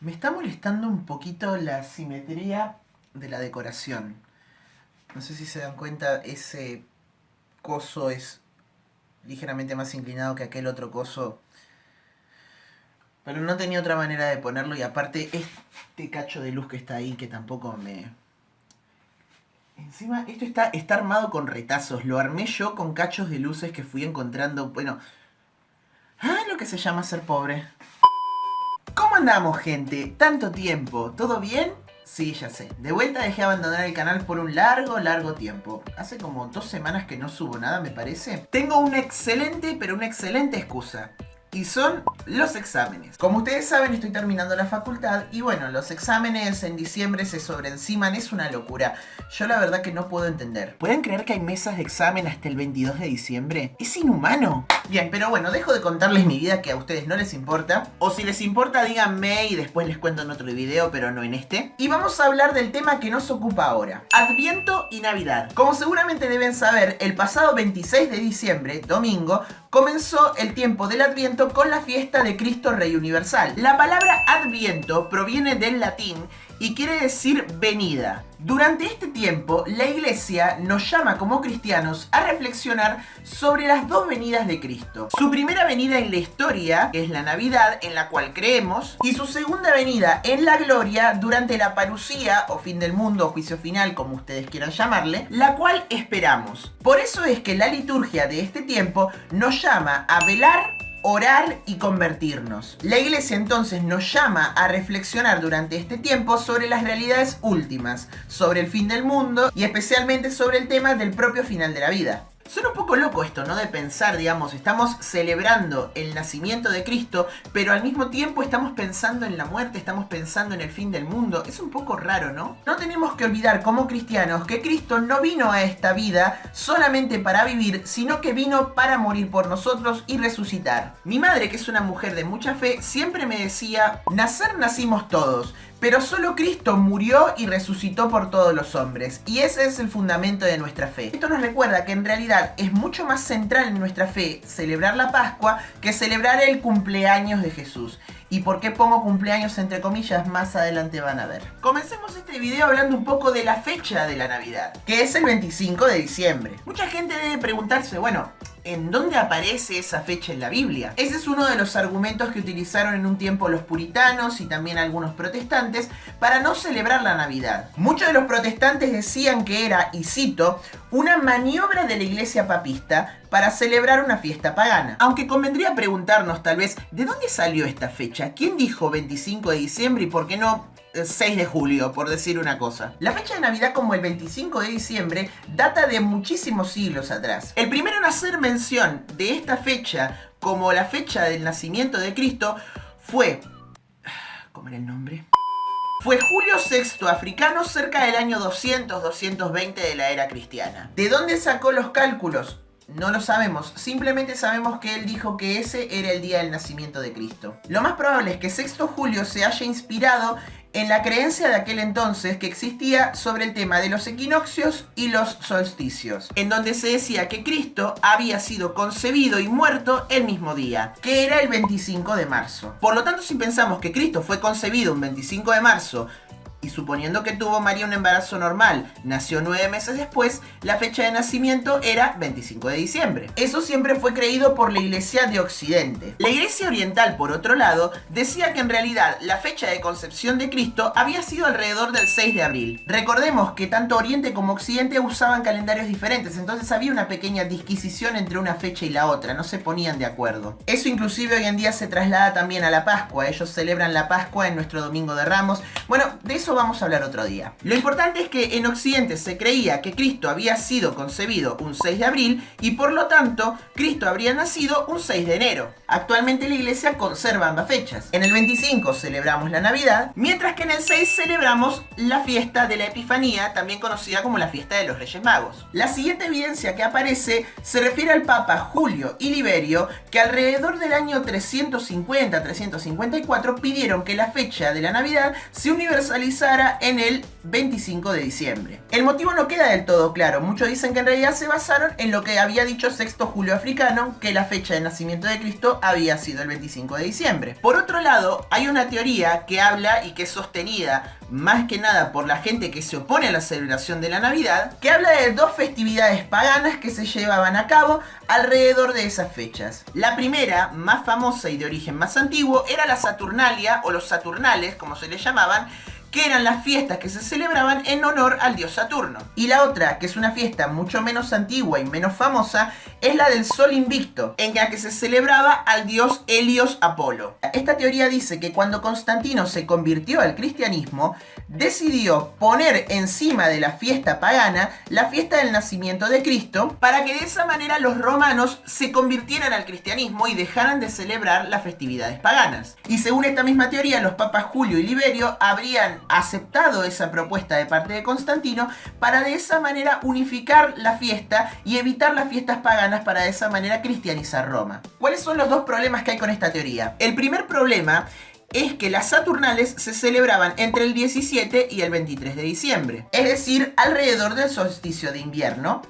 Me está molestando un poquito la simetría de la decoración. No sé si se dan cuenta, ese coso es ligeramente más inclinado que aquel otro coso. Pero no tenía otra manera de ponerlo, y aparte este cacho de luz que está ahí que tampoco me... Encima esto está armado con retazos. Lo armé yo con cachos de luces que fui encontrando. Bueno, lo que se llama ser pobre. ¿Cómo andamos, gente? ¿Tanto tiempo? ¿Todo bien? Sí, ya sé. De vuelta dejé abandonar el canal por un largo tiempo. Hace como 2 semanas que no subo nada, me parece. Tengo una excelente, pero una excelente excusa. Y son los exámenes. Como ustedes saben, estoy terminando la facultad y bueno, los exámenes en diciembre se sobreenciman, es una locura. Yo la verdad que no puedo entender. ¿Pueden creer que hay mesas de examen hasta el 22 de diciembre? ¡Es inhumano! Bien, pero bueno, dejo de contarles mi vida que a ustedes no les importa. O si les importa, díganme y después les cuento en otro video, pero no en este. Y vamos a hablar del tema que nos ocupa ahora: Adviento y Navidad. Como seguramente deben saber, el pasado 26 de diciembre, domingo, comenzó el tiempo del Adviento con la fiesta de Cristo Rey Universal. La palabra Adviento proviene del latín y quiere decir venida. Durante este tiempo, la Iglesia nos llama como cristianos a reflexionar sobre las dos venidas de Cristo. Su primera venida en la historia, que es la Navidad, en la cual creemos, y su segunda venida en la gloria durante la parusía, o fin del mundo, o juicio final, como ustedes quieran llamarle, la cual esperamos. Por eso es que la liturgia de este tiempo nos llama a velar, orar y convertirnos. La Iglesia entonces nos llama a reflexionar durante este tiempo sobre las realidades últimas, sobre el fin del mundo y especialmente sobre el tema del propio final de la vida. Suena un poco loco esto, ¿no? De pensar, digamos, estamos celebrando el nacimiento de Cristo, pero al mismo tiempo estamos pensando en la muerte, estamos pensando en el fin del mundo. Es un poco raro, ¿no? No tenemos que olvidar como cristianos que Cristo no vino a esta vida solamente para vivir, sino que vino para morir por nosotros y resucitar. Mi madre, que es una mujer de mucha fe, siempre me decía: nacer nacimos todos, pero solo Cristo murió y resucitó por todos los hombres. Y ese es el fundamento de nuestra fe. Esto nos recuerda que en realidad es mucho más central en nuestra fe celebrar la Pascua que celebrar el cumpleaños de Jesús. ¿Y por qué pongo cumpleaños entre comillas? Más adelante van a ver. Comencemos este video hablando un poco de la fecha de la Navidad, que es el 25 de diciembre. Mucha gente debe preguntarse, bueno, ¿en dónde aparece esa fecha en la Biblia? Ese es uno de los argumentos que utilizaron en un tiempo los puritanos y también algunos protestantes para no celebrar la Navidad. Muchos de los protestantes decían que era, y cito, una maniobra de la iglesia papista para celebrar una fiesta pagana. Aunque convendría preguntarnos tal vez, ¿de dónde salió esta fecha? ¿Quién dijo 25 de diciembre y por qué no 6 de julio, por decir una cosa? La fecha de Navidad, como el 25 de diciembre, data de muchísimos siglos atrás. El primero en hacer mención de esta fecha como la fecha del nacimiento de Cristo fue... ¿cómo era el nombre? Fue Julio VI Africano, cerca del año 200-220 de la era cristiana. ¿De dónde sacó los cálculos? No lo sabemos, simplemente sabemos que él dijo que ese era el día del nacimiento de Cristo. Lo más probable es que Sexto Julio se haya inspirado en la creencia de aquel entonces que existía sobre el tema de los equinoccios y los solsticios, en donde se decía que Cristo había sido concebido y muerto el mismo día, que era el 25 de marzo. Por lo tanto, si pensamos que Cristo fue concebido un 25 de marzo, y suponiendo que tuvo María un embarazo normal, nació 9 meses después, la fecha de nacimiento era 25 de diciembre. Eso siempre fue creído por la Iglesia de Occidente. La Iglesia Oriental, por otro lado, decía que en realidad la fecha de concepción de Cristo había sido alrededor del 6 de abril. Recordemos que tanto Oriente como Occidente usaban calendarios diferentes, entonces había una pequeña disquisición entre una fecha y la otra, no se ponían de acuerdo. Eso inclusive hoy en día se traslada también a la Pascua. Ellos celebran la Pascua en nuestro Domingo de Ramos. Bueno, de eso vamos a hablar otro día. Lo importante es que en Occidente se creía que Cristo había sido concebido un 6 de abril y por lo tanto Cristo habría nacido un 6 de enero. Actualmente la iglesia conserva ambas fechas. En el 25 celebramos la Navidad, mientras que en el 6 celebramos la fiesta de la Epifanía, también conocida como la fiesta de los Reyes Magos. La siguiente evidencia que aparece se refiere al Papa Julio y Liberio, que alrededor del año 350-354 pidieron que la fecha de la Navidad se universalizara finalizara en el 25 de diciembre. El motivo no queda del todo claro. Muchos dicen que en realidad se basaron en lo que había dicho Sexto Julio Africano, que la fecha de nacimiento de Cristo había sido el 25 de diciembre. Por otro lado, hay una teoría que habla y que es sostenida más que nada por la gente que se opone a la celebración de la Navidad, que habla de dos festividades paganas que se llevaban a cabo alrededor de esas fechas. La primera, más famosa y de origen más antiguo, era la Saturnalia o los Saturnales, como se les llamaban, que eran las fiestas que se celebraban en honor al dios Saturno. Y la otra, que es una fiesta mucho menos antigua y menos famosa, es la del Sol Invicto, en la que se celebraba al dios Helios Apolo. Esta teoría dice que cuando Constantino se convirtió al cristianismo, decidió poner encima de la fiesta pagana la fiesta del nacimiento de Cristo, para que de esa manera los romanos se convirtieran al cristianismo y dejaran de celebrar las festividades paganas. Y según esta misma teoría, los papas Julio y Liberio habrían aceptado esa propuesta de parte de Constantino para de esa manera unificar la fiesta y evitar las fiestas paganas, para de esa manera cristianizar Roma. ¿Cuáles son los dos problemas que hay con esta teoría? El primer problema es que las Saturnales se celebraban entre el 17 y el 23 de diciembre, es decir, alrededor del solsticio de invierno,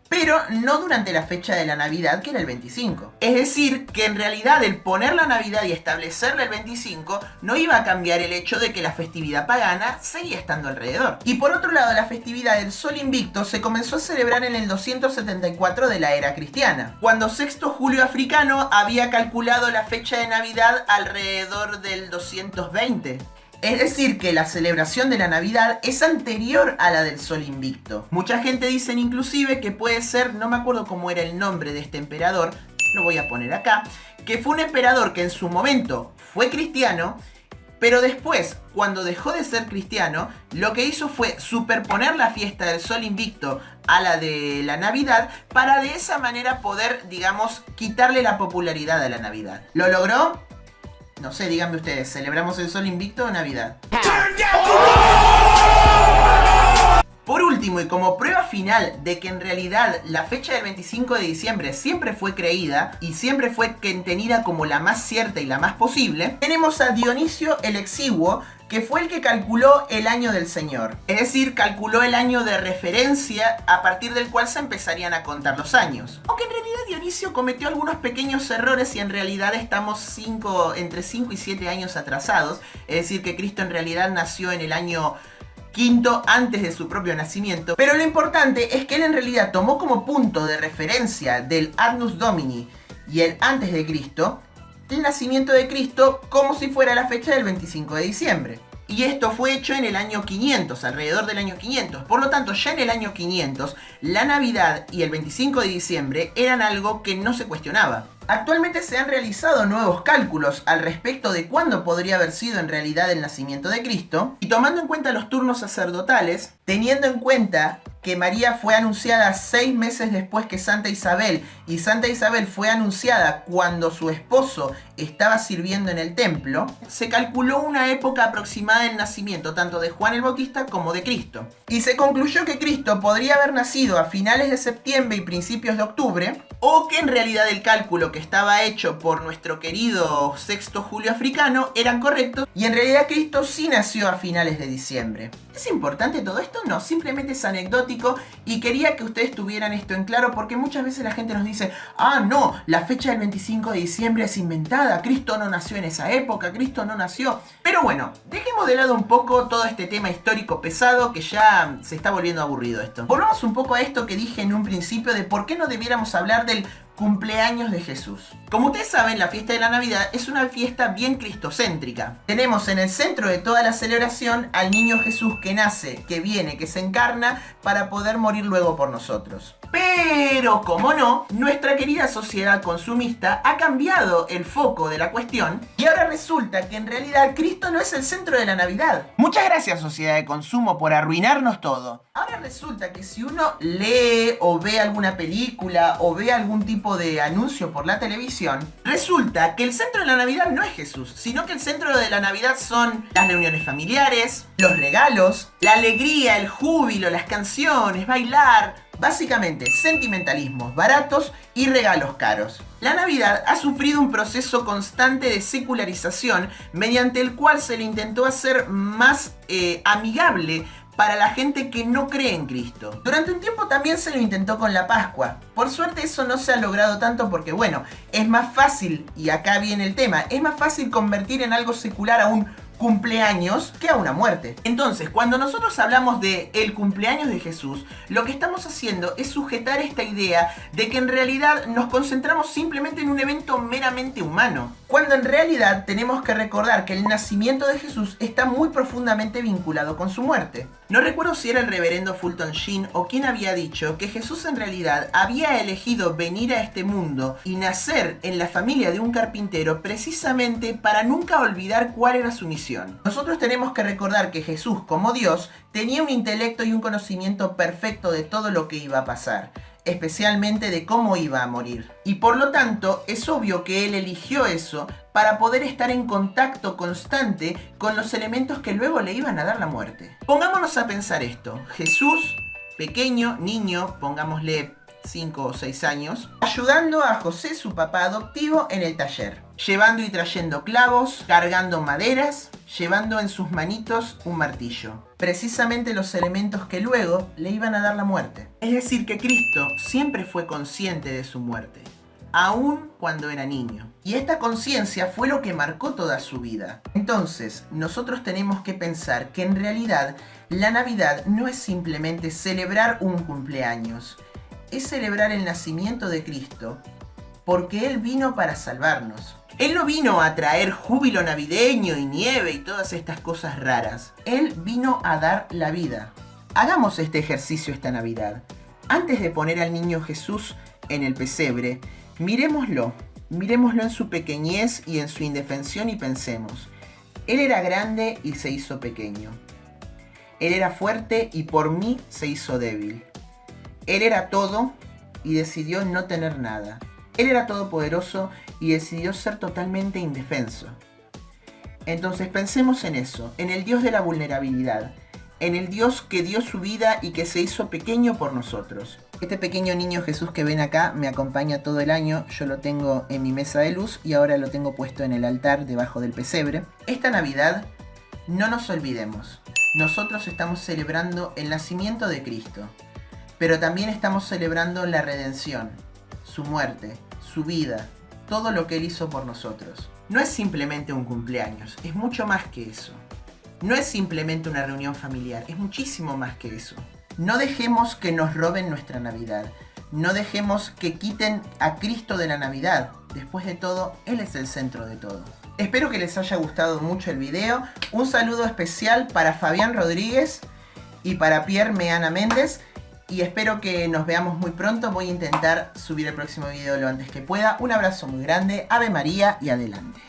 pero no durante la fecha de la Navidad, que era el 25. Es decir, que en realidad el poner la Navidad y establecerla el 25 no iba a cambiar el hecho de que la festividad pagana seguía estando alrededor. Y por otro lado, la festividad del Sol Invicto se comenzó a celebrar en el 274 de la era cristiana, cuando Sexto Julio Africano había calculado la fecha de Navidad alrededor del 220. Es decir, que la celebración de la Navidad es anterior a la del Sol Invicto. Mucha gente dice inclusive que puede ser, no me acuerdo cómo era el nombre de este emperador, lo voy a poner acá, que fue un emperador que en su momento fue cristiano, pero después, cuando dejó de ser cristiano, lo que hizo fue superponer la fiesta del Sol Invicto a la de la Navidad, para de esa manera poder, digamos, quitarle la popularidad a la Navidad. ¿Lo logró? No sé, díganme ustedes, ¿celebramos el Sol Invicto o Navidad? Por último, y como prueba final de que en realidad la fecha del 25 de diciembre siempre fue creída y siempre fue tenida como la más cierta y la más posible, tenemos a Dionisio el Exiguo, que fue el que calculó el año del Señor. Es decir, calculó el año de referencia a partir del cual se empezarían a contar los años. Aunque en realidad Dionisio cometió algunos pequeños errores y en realidad estamos entre 5 y 7 años atrasados. Es decir, que Cristo en realidad nació en el año quinto antes de su propio nacimiento. Pero lo importante es que él en realidad tomó como punto de referencia del Annus Domini y el antes de Cristo, el nacimiento de Cristo, como si fuera la fecha del 25 de diciembre. Y esto fue hecho en el año 500, alrededor del año 500. Por lo tanto, ya en el año 500, la Navidad y el 25 de diciembre eran algo que no se cuestionaba. Actualmente se han realizado nuevos cálculos al respecto de cuándo podría haber sido en realidad el nacimiento de Cristo, y tomando en cuenta los turnos sacerdotales, teniendo en cuenta que María fue anunciada 6 meses después que Santa Isabel, y Santa Isabel fue anunciada cuando su esposo estaba sirviendo en el templo, se calculó una época aproximada del nacimiento tanto de Juan el Bautista como de Cristo. Y se concluyó que Cristo podría haber nacido a finales de septiembre y principios de octubre, o que en realidad el cálculo que estaba hecho por nuestro querido Sexto Julio Africano eran correctos, y en realidad Cristo sí nació a finales de diciembre. ¿Es importante todo esto? No, simplemente es anecdótico y quería que ustedes tuvieran esto en claro, porque muchas veces la gente nos dice: ah, no, la fecha del 25 de diciembre es inventada, Cristo no nació en esa época, Cristo no nació. Pero bueno, dejemos de lado un poco todo este tema histórico pesado, que ya se está volviendo aburrido esto. Volvamos un poco a esto que dije en un principio de por qué no debiéramos hablar del cumpleaños de Jesús. Como ustedes saben, la fiesta de la Navidad es una fiesta bien cristocéntrica. Tenemos en el centro de toda la celebración al niño Jesús que nace, que viene, que se encarna para poder morir luego por nosotros. Pero, como no, nuestra querida sociedad consumista ha cambiado el foco de la cuestión y ahora resulta que en realidad Cristo no es el centro de la Navidad. Muchas gracias, sociedad de consumo, por arruinarnos todo. Ahora resulta que si uno lee o ve alguna película o ve algún tipo de anuncio por la televisión, resulta que el centro de la Navidad no es Jesús, sino que el centro de la Navidad son las reuniones familiares, los regalos, la alegría, el júbilo, las canciones, bailar, Básicamente, sentimentalismos baratos y regalos caros. La Navidad ha sufrido un proceso constante de secularización mediante el cual se le intentó hacer más amigable para la gente que no cree en Cristo. Durante un tiempo también se lo intentó con la Pascua. Por suerte eso no se ha logrado tanto porque, bueno, es más fácil, y acá viene el tema, es más fácil convertir en algo secular a un cumpleaños que a una muerte. Entonces, cuando nosotros hablamos de el cumpleaños de Jesús, lo que estamos haciendo es sujetar esta idea de que en realidad nos concentramos simplemente en un evento meramente humano, cuando en realidad tenemos que recordar que el nacimiento de Jesús está muy profundamente vinculado con su muerte. No recuerdo si era el reverendo Fulton Sheen o quien había dicho que Jesús en realidad había elegido venir a este mundo y nacer en la familia de un carpintero precisamente para nunca olvidar cuál era su misión. Nosotros tenemos que recordar que Jesús, como Dios, tenía un intelecto y un conocimiento perfecto de todo lo que iba a pasar, especialmente de cómo iba a morir. Y por lo tanto, es obvio que Él eligió eso para poder estar en contacto constante con los elementos que luego le iban a dar la muerte. Pongámonos a pensar esto. Jesús, pequeño, niño, pongámosle 5 o 6 años, ayudando a José, su papá adoptivo, en el taller, llevando y trayendo clavos, cargando maderas, llevando en sus manitos un martillo, precisamente los elementos que luego le iban a dar la muerte. Es decir, que Cristo siempre fue consciente de su muerte, aun cuando era niño. Y esta conciencia fue lo que marcó toda su vida. Entonces, nosotros tenemos que pensar que en realidad la Navidad no es simplemente celebrar un cumpleaños, es celebrar el nacimiento de Cristo, porque Él vino para salvarnos. Él no vino a traer júbilo navideño y nieve y todas estas cosas raras. Él vino a dar la vida. Hagamos este ejercicio esta Navidad. Antes de poner al niño Jesús en el pesebre, miremoslo en su pequeñez y en su indefensión y pensemos. Él era grande y se hizo pequeño. Él era fuerte y por mí se hizo débil. Él era todo y decidió no tener nada. Él era todopoderoso y decidió ser totalmente indefenso. Entonces pensemos en eso, en el Dios de la vulnerabilidad, en el Dios que dio su vida y que se hizo pequeño por nosotros. Este pequeño niño Jesús que ven acá me acompaña todo el año, yo lo tengo en mi mesa de luz y ahora lo tengo puesto en el altar debajo del pesebre. Esta Navidad, no nos olvidemos, nosotros estamos celebrando el nacimiento de Cristo, pero también estamos celebrando la redención, su muerte, su vida, todo lo que Él hizo por nosotros. No es simplemente un cumpleaños, es mucho más que eso. No es simplemente una reunión familiar, es muchísimo más que eso. No dejemos que nos roben nuestra Navidad. No dejemos que quiten a Cristo de la Navidad. Después de todo, Él es el centro de todo. Espero que les haya gustado mucho el video. Un saludo especial para Fabián Rodríguez y para Pierre Meana Méndez. Y espero que nos veamos muy pronto. Voy a intentar subir el próximo video lo antes que pueda. Un abrazo muy grande. Ave María y adelante.